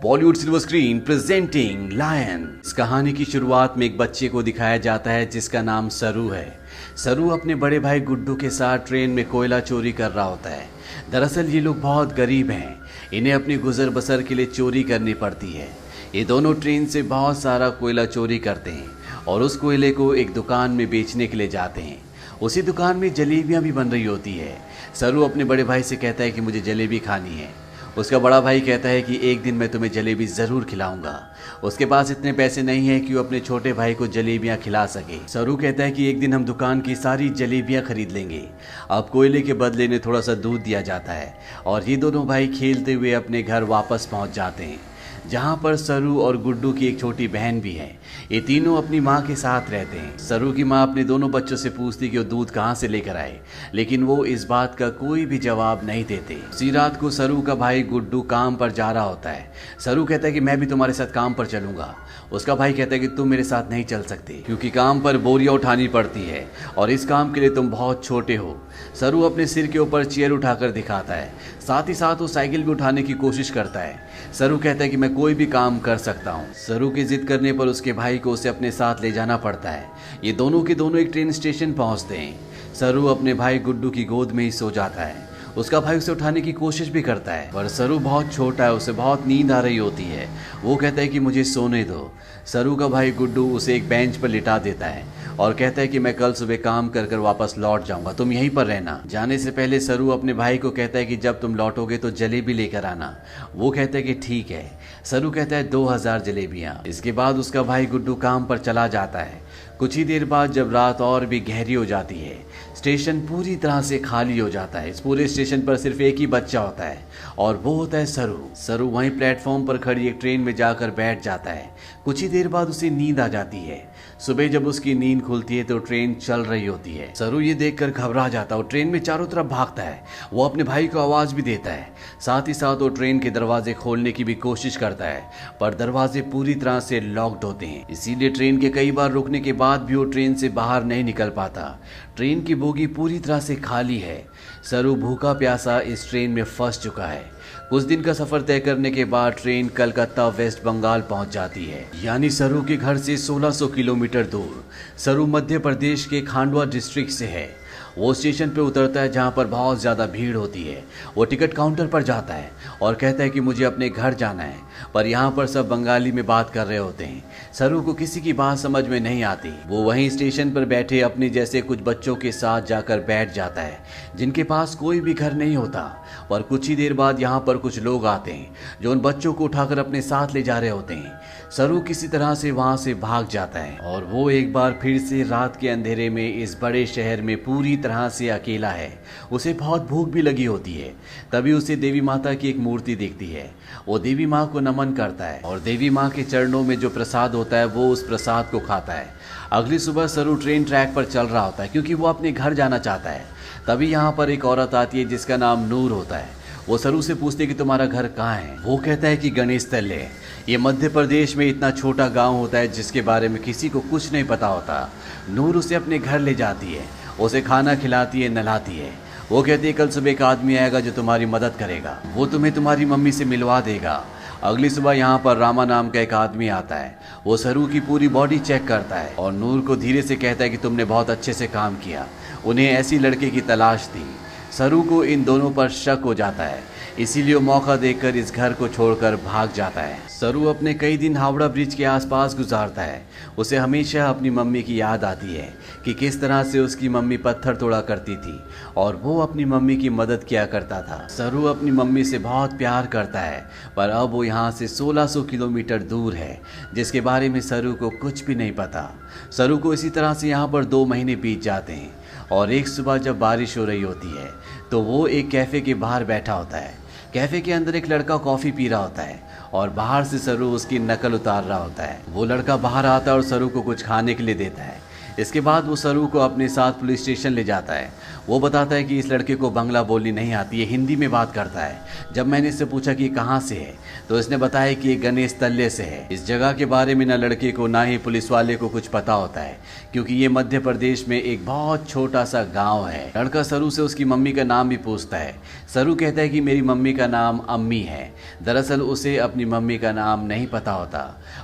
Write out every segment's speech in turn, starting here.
Bollywood silver screen presenting lion. इस कहानी की शुरुआत में एक बच्चे को दिखाया जाता है जिसका नाम सरू है। सरू अपने बड़े भाई गुड्डू के साथ ट्रेन में कोयला चोरी कर रहा होता है। दरअसल ये लोग बहुत गरीब हैं, इन्हें अपनी गुजर बसर के लिए चोरी करनी पड़ती है। ये दोनों ट्रेन से बहुत सारा कोयला चोरी करते हैं और उस कोयले को एक दुकान में बेचने के लिए जाते हैं। उसी दुकान में जलेबियां भी बन रही होती है। सरू अपने बड़े भाई से कहता है कि मुझे जलेबी खानी है। उसका बड़ा भाई कहता है कि एक दिन मैं तुम्हें जलेबी ज़रूर खिलाऊंगा। उसके पास इतने पैसे नहीं है कि वो अपने छोटे भाई को जलेबियां खिला सके। सरू कहता है कि एक दिन हम दुकान की सारी जलेबियां खरीद लेंगे। अब कोयले के बदले में थोड़ा सा दूध दिया जाता है और ये दोनों भाई खेलते हुए अपने घर वापस पहुंच जाते हैं, जहां पर सरू और गुड्डू की एक छोटी बहन भी है। ये तीनों अपनी माँ के साथ रहते हैं। सरू की माँ अपने दोनों बच्चों से पूछती कि वो दूध कहाँ से लेकर आए, लेकिन वो इस बात का कोई भी जवाब नहीं देते। उसी रात को सरू का भाई गुड्डू काम पर जा रहा होता है। सरू कहता है कि मैं भी तुम्हारे साथ काम पर चलूंगा। उसका भाई कहता है कि तुम मेरे साथ नहीं चल सकते क्योंकि काम पर बोरियां उठानी पड़ती है और इस काम के लिए तुम बहुत छोटे हो। सरू अपने सिर के ऊपर चेयर उठाकर दिखाता है, साथ ही साथ वो साइकिल भी उठाने की कोशिश करता है। सरू कहता है कि मैं कोई भी काम कर सकता हूँ। सरू की जिद करने पर उसके भाई को उसे अपने साथ ले जाना पड़ता है। ये दोनों के दोनों एक ट्रेन स्टेशन पहुँचते हैं। सरू अपने भाई गुड्डू की गोद में ही सो जाता है। उसका भाई उसे उठाने की कोशिश भी करता है पर सरू बहुत छोटा है, उसे बहुत नींद आ रही होती है। वो कहता है कि मुझे सोने दो। सरू का भाई गुड्डू उसे एक बेंच पर लिटा देता है और कहता है कि मैं कल सुबह काम कर कर वापस लौट जाऊंगा, तुम यहीं पर रहना। जाने से पहले सरू अपने भाई को कहता है कि जब तुम लौटोगे तो जलेबी लेकर आना। वो कहता है कि ठीक है। सरू कहता है 2000 जलेबियां। इसके बाद उसका भाई गुड्डू काम पर चला जाता है। कुछ ही देर बाद जब रात और भी गहरी हो जाती है, स्टेशन पूरी तरह से खाली हो जाता है। इस पूरे स्टेशन पर सिर्फ एक ही बच्चा होता है और वो होता है सरू। सरू वहीं प्लेटफॉर्म पर खड़ी एक ट्रेन में जाकर बैठ जाता है। कुछ ही देर बाद उसे नींद आ जाती है। सुबह जब उसकी नींद खुलती है तो ट्रेन चल रही होती है। सरू ये देखकर घबरा जाता है और ट्रेन में चारों तरफ भागता है। वो अपने भाई को आवाज भी देता है। साथ ही साथ वो ट्रेन के दरवाजे खोलने की भी कोशिश करता है पर दरवाजे पूरी तरह से लॉक्ड होते हैं। इसीलिए ट्रेन के कई बार रुकने के बाद भी वो ट्रेन से बाहर नहीं निकल पाता। ट्रेन की बोगी पूरी तरह से खाली है। सरू भूखा प्यासा इस ट्रेन में फंस चुका है। कुछ दिन का सफर तय करने के बाद ट्रेन कलकत्ता वेस्ट बंगाल पहुंच जाती है, यानी सरू के घर से 1600 किलोमीटर दूर। सरू मध्य प्रदेश के खांडवा डिस्ट्रिक्ट से है। वो स्टेशन पे उतरता है जहाँ पर बहुत ज़्यादा भीड़ होती है। वो टिकट काउंटर पर जाता है और कहता है कि मुझे अपने घर जाना है, पर यहाँ पर सब बंगाली में बात कर रहे होते हैं। सरू को किसी की बात समझ में नहीं आती। वो वहीं स्टेशन पर बैठे अपने जैसे कुछ बच्चों के साथ जाकर बैठ जाता है जिनके पास कोई भी घर नहीं होता। पर कुछ ही देर बाद यहाँ पर कुछ लोग आते हैं जो उन बच्चों को उठाकर अपने साथ ले जा रहे होते हैं। सरू किसी तरह से वहाँ से भाग जाता है और वो एक बार फिर से रात के अंधेरे में इस बड़े शहर में पूरी तरह से अकेला है। उसे बहुत भूख भी लगी होती है। तभी उसे देवी माता की एक मूर्ति दिखती है। वो देवी माँ को नमन करता है और देवी माँ के चरणों में जो प्रसाद होता है वो उस प्रसाद को खाता है। अगली सुबह सरू ट्रेन ट्रैक पर चल रहा होता है क्योंकि वो अपने घर जाना चाहता है। तभी यहाँ पर एक औरत आती है जिसका नाम नूर होता है। वो सरू से पूछते कि तुम्हारा घर कहाँ है। वो कहता है कि गणेश तल्ले। ये मध्य प्रदेश में इतना छोटा गांव होता है जिसके बारे में किसी को कुछ नहीं पता होता। नूर उसे अपने घर ले जाती है, उसे खाना खिलाती है, नहलाती है। वो कहती है कल सुबह एक आदमी आएगा जो तुम्हारी मदद करेगा, वो तुम्हें तुम्हारी मम्मी से मिलवा देगा। अगली सुबह यहाँ पर रामा नाम का एक आदमी आता है। वो सरू की पूरी बॉडी चेक करता है और नूर को धीरे से कहता है कि तुमने बहुत अच्छे से काम किया। उन्हें ऐसी लड़के की तलाश थी। सरू को इन दोनों पर शक हो जाता है, इसीलिए वो मौका देखकर इस घर को छोड़कर भाग जाता है। सरू अपने कई दिन हावड़ा ब्रिज के आसपास गुजारता है। उसे हमेशा अपनी मम्मी की याद आती है कि किस तरह से उसकी मम्मी पत्थर तोड़ा करती थी और वो अपनी मम्मी की मदद किया करता था। सरू अपनी मम्मी से बहुत प्यार करता है पर अब वो यहाँ से 1600 किलोमीटर दूर है जिसके बारे में सरू को कुछ भी नहीं पता। सरू को इसी तरह से यहाँ पर 2 महीने बीत जाते हैं और एक सुबह जब बारिश हो रही होती है तो वो एक कैफ़े के बाहर बैठा होता है। कैफ़े के अंदर एक लड़का कॉफ़ी पी रहा होता है और बाहर से सरू उसकी नकल उतार रहा होता है। वो लड़का बाहर आता है और सरू को कुछ खाने के लिए देता है। इसके बाद वो सरू को अपने साथ पुलिस स्टेशन ले जाता है। वो बताता है कि इस लड़के को बांग्ला बोलनी नहीं आती है, हिंदी में बात करता है। जब मैंने इससे पूछा कि कहाँ से है तो इसने बताया कि ये गणेश तल्ले से है। इस जगह के बारे में ना लड़के को ना ही पुलिस वाले को कुछ पता होता है, क्योंकि ये मध्य प्रदेश में एक बहुत छोटा सा गाँव है। लड़का सरू से उसकी मम्मी का नाम भी पूछता है। सरू कहता है कि मेरी मम्मी का नाम अम्मी है। दरअसल उसे अपनी मम्मी का नाम नहीं पता होता।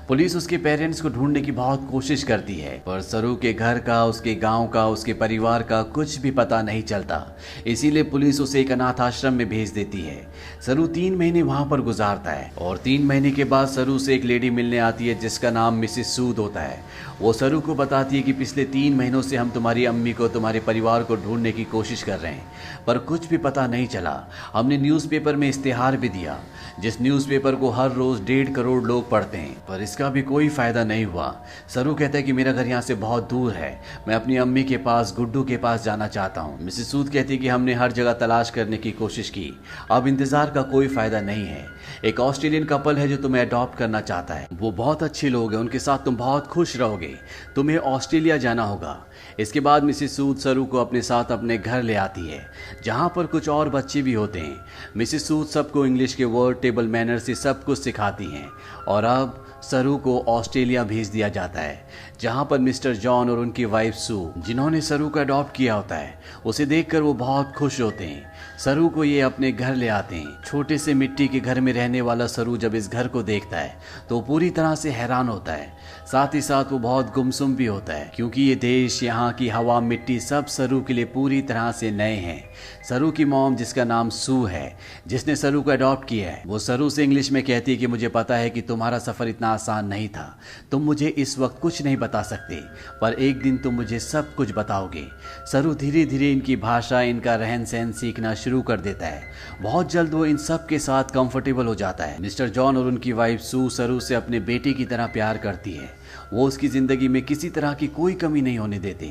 पुलिस उसके पेरेंट्स को ढूंढने की बहुत कोशिश करती है, पर सरू के घर का, उसके गांव का, उसके परिवार का कुछ भी पता नहीं चलता। इसीलिए पुलिस उसे एक अनाथ आश्रम में भेज देती है। सरू 3 महीने वहां पर गुजारता है और 3 महीने के बाद सरू से एक लेडी मिलने आती है जिसका नाम मिसेस सूद होता है। वो सरू को बताती है कि पिछले 3 महीनों से हम तुम्हारी अम्मी को, तुम्हारे परिवार को ढूंढने की कोशिश कर रहे हैं, पर कुछ भी पता नहीं चला। हमने न्यूज़पेपर में इश्तेहार भी दिया, जिस न्यूज़पेपर को हर रोज 1.5 करोड़ लोग पढ़ते हैं, पर इसका भी कोई फायदा नहीं हुआ। सरू कहता है कि मेरा घर यहाँ से बहुत दूर है, मैं अपनी अम्मी के पास, गुड्डू के पास जाना चाहता हूँ। मिसेस सूद कहती है कि हमने हर जगह तलाश करने की कोशिश की, अब इंतजार का कोई फायदा नहीं है। एक ऑस्ट्रेलियन कपल है जो तुम्हें अडॉप्ट करना चाहता है, वो बहुत अच्छे लोग हैं, उनके साथ तुम बहुत खुश रहोगे, तुम्हें ऑस्ट्रेलिया जाना होगा। इसके बाद मिसेस सूद सरू को अपने साथ अपने घर ले आती है, जहाँ पर कुछ और बच्चे भी होते हैं। मिसेस सूद सबको इंग्लिश के वर्ड, टेबल मैनर से सब कुछ सिखाती हैं और अब सरू को ऑस्ट्रेलिया भेज दिया जाता है, जहां पर मिस्टर जॉन और उनकी वाइफ सू, जिन्होंने सरू को अडॉप्ट किया होता है, उसे देखकर वो बहुत खुश होते हैं। सरू को ये अपने घर ले आते हैं। छोटे से मिट्टी के घर में रहने वाला सरू जब इस घर को देखता है तो पूरी तरह से हैरान होता है। साथ ही साथ वो बहुत गुमसुम भी होता है, क्योंकि ये देश, यहाँ की हवा, मिट्टी सब सरू के लिए पूरी तरह से नए हैं। सरू की मॉम, जिसका नाम सू है, जिसने सरू को अडॉप्ट किया है, वो सरू से इंग्लिश में कहती है कि मुझे पता है कि तुम्हारा सफर इतना आसान नहीं था, तुम मुझे इस वक्त कुछ नहीं बता सकते, पर एक दिन तुम मुझे सब कुछ बताओगे। सरू धीरे धीरे इनकी भाषा, इनका रहन सहन सीखना शुरू कर देता है। बहुत जल्द वो इन सब के साथ कंफर्टेबल हो जाता है। मिस्टर जॉन और उनकी वाइफ सू सरू से अपने बेटे की तरह प्यार करती है। वो उसकी जिंदगी में किसी तरह की कोई कमी नहीं होने देते।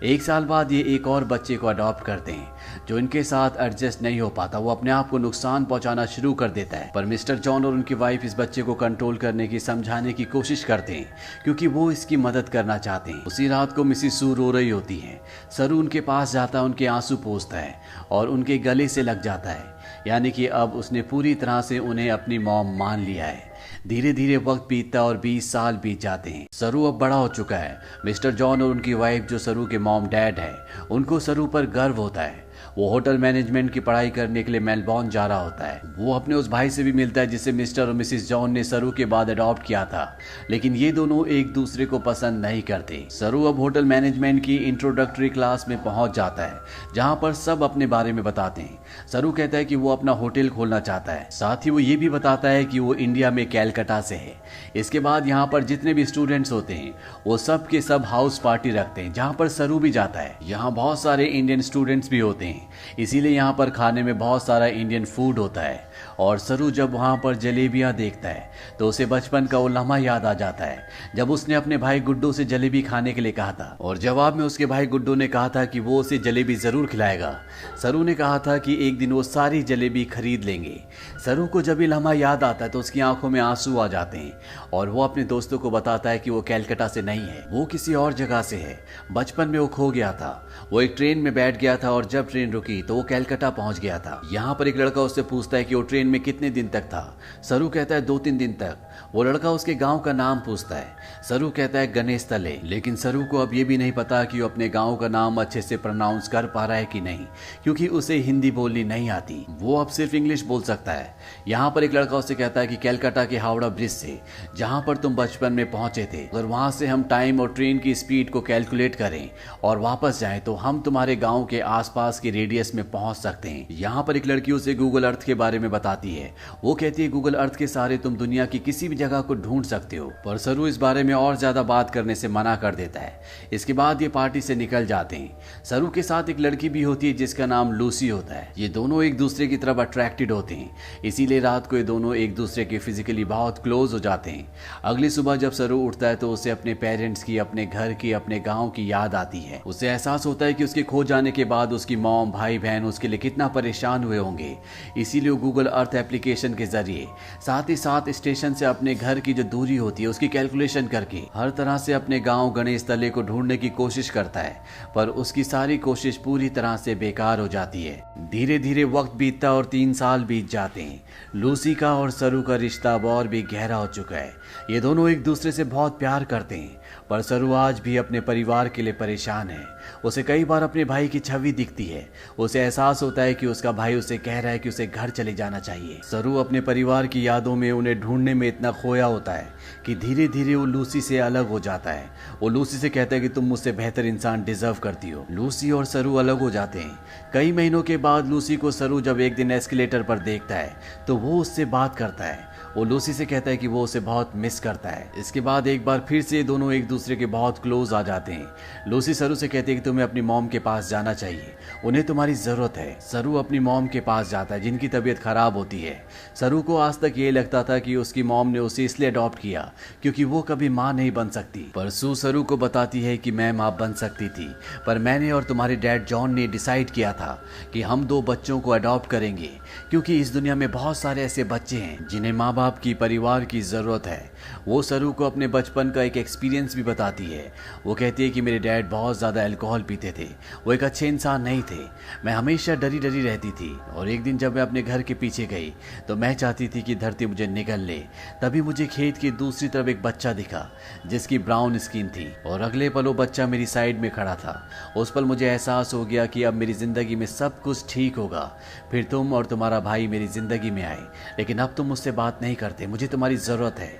1 साल बाद ये एक और बच्चे को अडॉप्ट करते हैं, जो इनके साथ एडजस्ट नहीं हो पाता। वो अपने आप को नुकसान पहुंचाना शुरू कर देता है, पर मिस्टर जॉन और उनकी वाइफ इस बच्चे को कंट्रोल करने की, समझाने की कोशिश करते हैं, क्योंकि वो इसकी मदद करना चाहते हैं। उसी रात को मिसेस सू रो रही होती है। सरू उनके पास जाता है, उनके आंसू पोंछता है और उनके गले से लग जाता है, यानी कि अब उसने पूरी तरह से उन्हें अपनी मॉम मान लिया है। धीरे धीरे वक्त बीतता और 20 साल बीत जाते हैं। सरू अब बड़ा हो चुका है। मिस्टर जॉन और उनकी वाइफ, जो सरू के मॉम डैड है, उनको सरू पर गर्व होता है। वो होटल मैनेजमेंट की पढ़ाई करने के लिए मेलबॉर्न जा रहा होता है। वो अपने उस भाई से भी मिलता है जिसे मिस्टर और मिसेस जॉन ने सरू के बाद अडॉप्ट किया था, लेकिन ये दोनों एक दूसरे को पसंद नहीं करते। सरू अब होटल मैनेजमेंट की इंट्रोडक्टरी क्लास में पहुंच जाता है, जहां पर सब अपने बारे में बताते हैं। सरू कहता है कि वो अपना होटल खोलना चाहता है, साथ ही वो ये भी बताता है कि वो इंडिया में कैलकाटा से है। इसके बाद यहाँ पर जितने भी स्टूडेंट्स होते हैं वो सब के सब हाउस पार्टी रखते हैं, जहाँ पर सरू भी जाता है। यहाँ बहुत सारे इंडियन स्टूडेंट्स भी होते हैं, इसीलिए यहाँ पर खाने में बहुत सारा इंडियन फूड होता है। और सरू जब वहाँ पर जलेबियाँ देखता है तो उसे बचपन का वो लम्हा याद आ जाता है, जब उसने अपने भाई गुड्डू से जलेबी खाने के लिए कहा था और जवाब में उसके भाई गुड्डू ने कहा था कि वो उसे जलेबी जरूर खिलाएगा। सरू ने कहा था कि एक दिन वो सारी जलेबी खरीद लेंगे। सरू को जब ये लम्हा याद आता है तो उसकी आंखों में आंसू आ जाते हैं और वो अपने दोस्तों को बताता है कि वो कैलकाटा से नहीं है, वो किसी और जगह से है। बचपन में वो खो गया था, वो एक ट्रेन में बैठ गया था और जब ट्रेन रुकी तो वो कैलकाटा पहुंच गया था। यहाँ पर एक लड़का उससे पूछता है कि वो ट्रेन में कितने दिन तक था। सरू कहता है 2-3 दिन तक। वो लड़का उसके गांव का नाम पूछता है। सरू कहता है गणेश तले, लेकिन सरू को अब ये भी नहीं पता कि वो अपने गांव का नाम अच्छे से प्रोनाउंस कर पा रहा है कि नहीं, क्योंकि उसे हिंदी बोलनी नहीं आती, वो अब सिर्फ इंग्लिश बोल सकता है। यहाँ पर एक लड़का उससे कहता है कि कैलकाटा के हावड़ा ब्रिज से, जहाँ पर तुम बचपन में पहुंचे थे, अगर वहां से हम टाइम और ट्रेन की स्पीड को कैलकुलेट करें और वापस जाएं तो हम तुम्हारे गांव के आसपास के रेडियस में पहुंच सकते हैं। यहाँ पर एक लड़की उसे गूगल अर्थ के बारे में बताती है। वो कहती है गूगल अर्थ के सहारे तुम दुनिया की किसी भी जगह को ढूंढ सकते हो, पर सरू इस बारे में और ज्यादा बात करने से मना कर देता है। इसके बाद ये पार्टी से निकल जाते हैं। सरू के साथ एक लड़की भी होती है जिसका नाम लूसी होता है। ये दोनों एक दूसरे की तरफ अट्रैक्टेड होते हैं, इसीलिए रात को ये दोनों एक दूसरे के फिजिकली बहुत क्लोज हो जाते हैं। अगली सुबह जब सरू उठता है तो उसे अपने पेरेंट्स की, अपने घर की, अपने गाँव की याद आती है। उसे एहसास होता है कि उसके खो जाने के बाद उसकी मॉम, भाई बहन उसके लिए कितना परेशान हुए होंगे। इसीलिए गूगल अर्थ एप्लीकेशन के जरिए, साथ ही साथ स्टेशन से अपने घर की जो दूरी होती है उसकी कैलकुलेशन करके हर तरह से अपने गांव गणेश तले को ढूंढने की कोशिश करता है, पर उसकी सारी कोशिश पूरी तरह से बेकार हो जाती है। धीरे धीरे वक्त बीतता और 3 साल बीत जाते हैं। लूसी का और सरू का रिश्ता अब और भी गहरा हो चुका है। ये दोनों एक दूसरे से बहुत प्यार करते हैं, पर सरू आज भी अपने परिवार के लिए परेशान है। उसे कई बार अपने भाई की छवि दिखती है। उसे एहसास होता है कि उसका भाई उसे कह रहा है कि उसे घर चले जाना चाहिए। सरू अपने परिवार की यादों में उन्हें ढूंढने में इतना खोया होता है कि धीरे धीरे वो लूसी से अलग हो जाता है। वो लूसी से कहता है कि तुम मुझसे बेहतर इंसान डिजर्व करती हो। लूसी और सरू अलग हो जाते हैं। कई महीनों के बाद लूसी को सरू जब एक दिन एस्केलेटर पर देखता है तो वो उससे बात करता है। वो लूसी से कहता है कि वो उसे बहुत मिस करता है। इसके बाद एक बार फिर से दोनों एक दूसरे के बहुत क्लोज आ जाते हैं। लूसी सरू से कहती है कि तुम्हें अपनी मॉम के पास जाना चाहिए, उन्हें तुम्हारी जरूरत है। सरू अपनी मॉम के पास जाता है जिनकी तबीयत खराब होती है। सरू को आज तक ये लगता था कि उसकी मॉम ने उसे इसलिए अडॉप्ट किया क्योंकि वो कभी माँ नहीं बन सकती, पर सू सरू को बताती है कि मैं माँ बन सकती थी, पर मैंने और तुम्हारे डैड जॉन ने डिसाइड किया था कि हम 2 बच्चों को अडॉप्ट करेंगे, क्योंकि इस दुनिया में बहुत सारे ऐसे बच्चे हैं जिन्हें माँ बाप की, परिवार की जरूरत है। वो सरू को अपने बचपन का एक एक्सपीरियंस भी बताती है। वो कहती है कि मेरे डैड बहुत ज्यादा अल्कोहल पीते थे, वो एक अच्छे इंसान नहीं थे। मैं हमेशा डरी डरी रहती थी और एक दिन जब मैं अपने घर के पीछे गई तो मैं चाहती थी कि धरती मुझे निगल ले। तभी मुझे खेत की दूसरी तरफ एक बच्चा दिखा जिसकी ब्राउन स्किन थी और अगले पल वो बच्चा मेरी साइड में खड़ा था। उस पल मुझे एहसास हो गया कि अब मेरी जिंदगी में सब कुछ ठीक होगा। फिर तुम और तुम्हारा भाई मेरी जिंदगी में आए, लेकिन अब तुम मुझसे बात नहीं करते, मुझे तुम्हारी जरूरत है।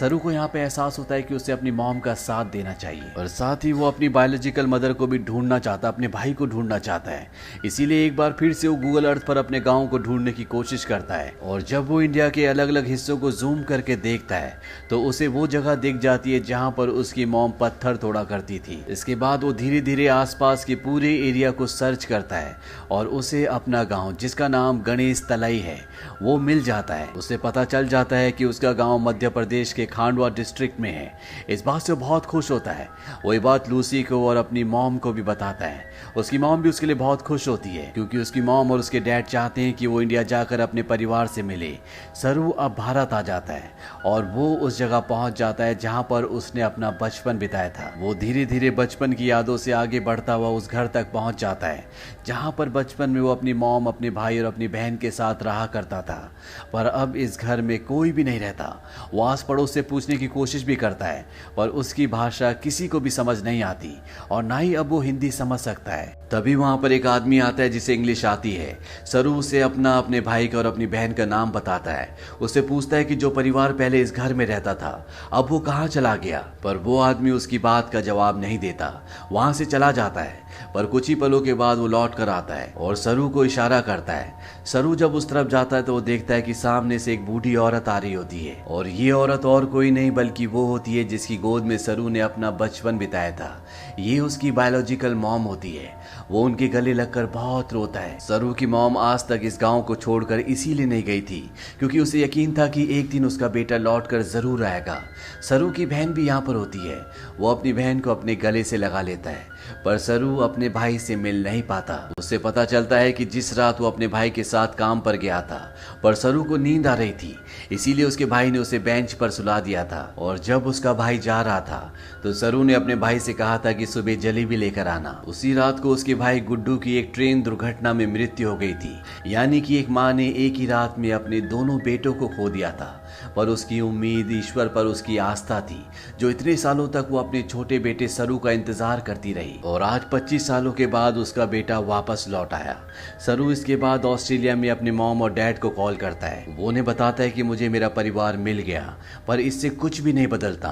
सरू को यहाँ पे एहसास होता है कि उसे अपनी मॉम का साथ देना चाहिए और साथ ही वो अपनी बायोलॉजिकल मदर को भी ढूंढना चाहता, अपने भाई को ढूंढना चाहता है। इसीलिए एक बार फिर से वो गूगल अर्थ पर अपने गांव को ढूंढने की कोशिश करता है और जब वो इंडिया के अलग अलग हिस्सों को जूम करके देखता है तो उसे वो जगह दिख जाती है जहाँ पर उसकी मॉम पत्थर तोड़ा करती थी। इसके बाद वो धीरे धीरे आसपास के पूरे एरिया को सर्च करता है और उसे अपना गाँव, जिसका नाम गणेश तलाई है, वो मिल जाता है। उसे पता चल जाता है कि उसका गांव मध्य प्रदेश के खांडवा डिस्ट्रिक्ट में है। इस बात से बहुत खुश होता है। वो ये बात लूसी को और अपनी मॉम को भी बताता है। उसकी मॉम भी उसके लिए बहुत खुश होती है क्योंकि उसकी मॉम और उसके डैड चाहते हैं कि वो इंडिया जाकर अपने परिवार से मिले। सरू अब भारत आ जाता है और वो उस जगह पहुंच जाता है जहां पर उसने अपना बचपन बिताया था। वो धीरे धीरे बचपन की यादों से आगे बढ़ता हुआ उस घर तक पहुंच जाता है जहां पर बचपन में वो अपनी मॉम, अपने भाई और अपनी बहन के साथ रहा करता था। पर अब इस घर में कोई भी नहीं रहता। वो आस पड़ोस से पूछने की कोशिश भी करता है पर उसकी भाषा किसी को भी समझ नहीं आती और ना ही अब वो हिंदी समझ सकता है। तभी वहां पर एक आदमी आता है जिसे इंग्लिश आती है। सरू उसे अपने भाई का और अपनी बहन का नाम बताता है। उससे पूछता है कि जो परिवार पहले इस घर में रहता था अब वो कहाँ चला गया, पर वो आदमी उसकी बात का जवाब नहीं देता, वहां से चला जाता है। पर कुछ ही पलों के बाद वो लौट कर आता है और सरू को इशारा करता है। सरू जब उस तरफ जाता है तो वो देखता है कि सामने से एक बूढ़ी औरत आ रही होती है और ये औरत और कोई नहीं बल्कि वो होती है जिसकी गोद में सरू ने अपना बचपन बिताया था। ये उसकी बायोलॉजिकल मॉम होती है। वो उनके गले लगकर बहुत रोता है। सरू की मॉम आज तक इस गांव को छोड़कर इसीलिए नहीं गई थी क्योंकि उसे यकीन था कि एक दिन उसका बेटा लौटकर जरूर आएगा। सरू की बहन भी यहाँ पर होती है। वो अपनी बहन को अपने गले से लगा लेता है पर सरू अपने भाई से मिल नहीं पाता। उससे पता चलता है कि जिस रात वो अपने भाई के साथ काम पर गया था पर सरू को नींद आ रही थी, इसीलिए उसके भाई ने उसे बेंच पर सुला दिया था। और जब उसका भाई जा रहा था तो सरू ने अपने भाई से कहा था कि सुबह जलेबी लेकर आना। उसी रात को उसके भाई गुड्डू की एक ट्रेन दुर्घटना में मृत्यु हो गई थी, यानी कि एक माँ ने एक ही रात में अपने दोनों बेटों को खो दिया था। पर उसकी उम्मीद, ईश्वर पर उसकी आस्था थी जो इतने सालों तक वो अपने छोटे बेटे सरू का इंतजार करती रही और आज 25 सालों के बाद उसका बेटा वापस लौट आया। सरू इसके बाद ऑस्ट्रेलिया में अपने मॉम और डैड को कॉल करता है। वो उन्हें बताता है कि मुझे मेरा परिवार मिल गया पर इससे कुछ भी नहीं बदलता।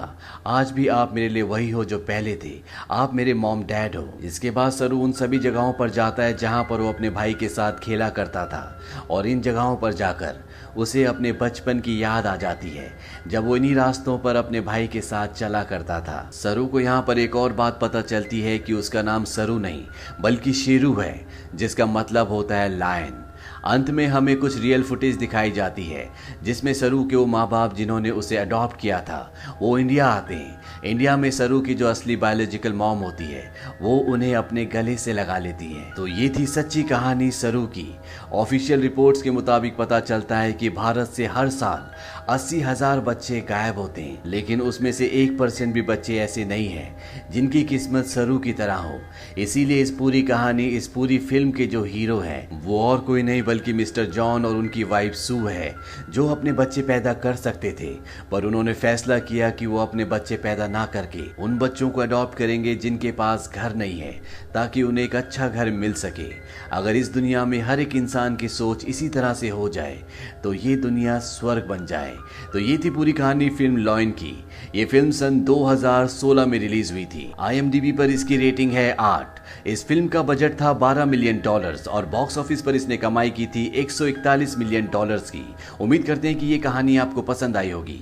आज भी आप मेरे लिए वही हो जो पहले थे, आप मेरे मॉम डैड हो। इसके बाद सरू उन सभी जगहों पर जाता है जहां पर वो अपने भाई के साथ खेला करता था और इन जगहों पर जाकर उसे अपने बचपन की याद आ जाती है जब वो इन्हीं रास्तों पर अपने भाई के साथ चला करता था। सरू को यहाँ पर एक और बात पता चलती है कि उसका नाम सरू नहीं बल्कि शेरू है, जिसका मतलब होता है लायन। अंत में हमें कुछ रियल फुटेज दिखाई जाती है जिसमें सरू के वो माँ बाप जिन्होंने उसे अडॉप्ट किया था वो इंडिया आते हैं। इंडिया में सरू की जो असली बायोलॉजिकल मॉम होती है वो उन्हें अपने गले से लगा लेती है। तो ये थी सच्ची कहानी सरू की। ऑफिशियल रिपोर्ट्स के मुताबिक पता चलता है कि भारत से हर साल 80,000 बच्चे गायब होते हैं, लेकिन उसमें से 1% भी बच्चे ऐसे नहीं हैं जिनकी किस्मत सरू की तरह हो। इसीलिए इस पूरी कहानी, इस पूरी फिल्म के जो हीरो हैं वो और कोई नहीं बल्कि मिस्टर जॉन और उनकी वाइफ सू है, जो अपने बच्चे पैदा कर सकते थे, पर उन्होंने फैसला किया कि वो अपने बच्चे पैदा ना करके उन बच्चों को अडॉप्ट करेंगे जिनके पास घर नहीं है, ताकि उन्हें एक अच्छा घर मिल सके। अगर इस दुनिया में हर एक इंसान की सोच इसी तरह से हो जाए तो ये दुनिया स्वर्ग बन जाए। तो ये थी पूरी कहानी फिल्म लॉयन की। ये फिल्म सन 2016 में रिलीज हुई थी। IMDb पर इसकी रेटिंग है 8। इस फिल्म का बजट था $12 मिलियन और बॉक्स ऑफिस पर इसने कमाई की थी $141 मिलियन की। उम्मीद करते हैं कि ये कहानी आपको पसंद आई होगी।